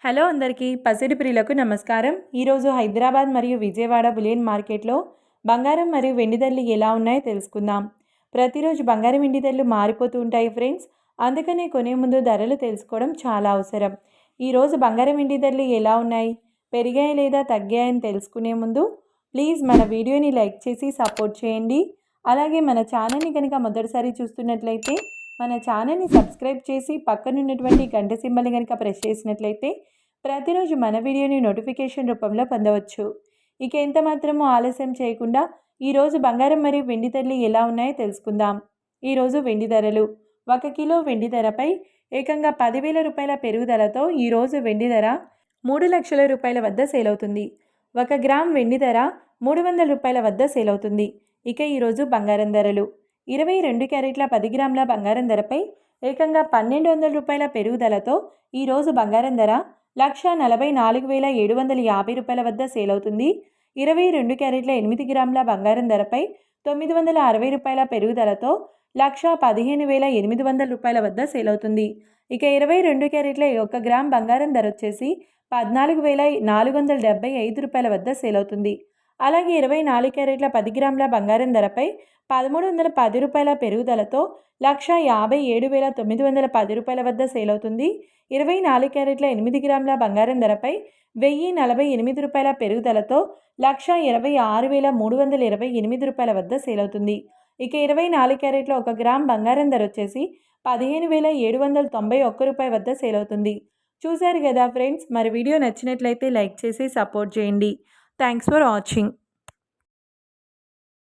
Hello అందరికీ పసిడి ప్రియులకు నమస్కారం. ఈరోజు హైదరాబాద్ మరియు విజయవాడ బులియన్ మార్కెట్లో బంగారం మరియు వెండి ధరలు ఎలా ఉన్నాయో తెలుసుకుందాం. ప్రతిరోజు బంగారం వెండి ధరలు మారిపోతూ ఉంటాయి ఫ్రెండ్స్. అందుకనే కొనే ముందు ధరలు తెలుసుకోవడం చాలా అవసరం. ఈరోజు బంగారం వెండి ధరలు ఎలా ఉన్నాయి, పెరిగాయి లేదా తగ్గాయని తెలుసుకునే ముందు ప్లీజ్ మన వీడియోని లైక్ చేసి సపోర్ట్ చేయండి. అలాగే మన ఛానల్ని కనుక మొదటిసారి చూస్తున్నట్లయితే మన ఛానల్ని సబ్స్క్రైబ్ చేసి పక్కనున్నటువంటి గంట సింబల్ని కనుక ప్రెస్ చేసినట్లయితే ప్రతిరోజు మన వీడియోని నోటిఫికేషన్ రూపంలో పొందవచ్చు. ఇక ఎంత మాత్రమూ ఆలస్యం చేయకుండా ఈరోజు బంగారం మరియు వెండి ధరలు ఎలా ఉన్నాయో తెలుసుకుందాం. ఈరోజు వెండి ధరలు 1 కిలో వెండి ధరపై ఏకంగా 10,000 రూపాయల పెరుగుదలతో ఈరోజు వెండి ధర 3 లక్షల రూపాయల వద్ద సేల్ అవుతుంది. 1 గ్రామ్ వెండి ధర 300 రూపాయల వద్ద సేల్ అవుతుంది. ఇక ఈరోజు బంగారం ధరలు 22 క్యారెట్ల 10 గ్రాముల బంగారం ధరపై ఏకంగా 1,200 రూపాయల పెరుగుదలతో ఈరోజు బంగారం ధర 1,44,750 రూపాయల వద్ద సేల్ అవుతుంది. 22 క్యారెట్ల 8 గ్రాముల బంగారం ధరపై 960 రూపాయల పెరుగుదలతో 1,15,800 రూపాయల వద్ద సేల్ అవుతుంది. ఇక 22 క్యారెట్ల 1 గ్రామ్ బంగారం ధర వచ్చేసి 14,475 రూపాయల వద్ద సేల్ అవుతుంది. అలాగే 24 క్యారెట్ల 10 గ్రాముల బంగారం ధరపై 1,310 రూపాయల పెరుగుదలతో 1,57,910 రూపాయల వద్ద సేల్ అవుతుంది. 24 క్యారెట్ల 8 గ్రాముల బంగారం ధరపై 1,048 రూపాయల పెరుగుదలతో 1,26,328 రూపాయల వద్ద సేల్ అవుతుంది. ఇక 24 క్యారెట్ల 1 గ్రామ్ బంగారం ధర వచ్చేసి 15,791 రూపాయల వద్ద సేల్ అవుతుంది. చూశారు కదా ఫ్రెండ్స్, మరి వీడియో నచ్చినట్లయితే లైక్ చేసి సపోర్ట్ చేయండి. Thanks for watching.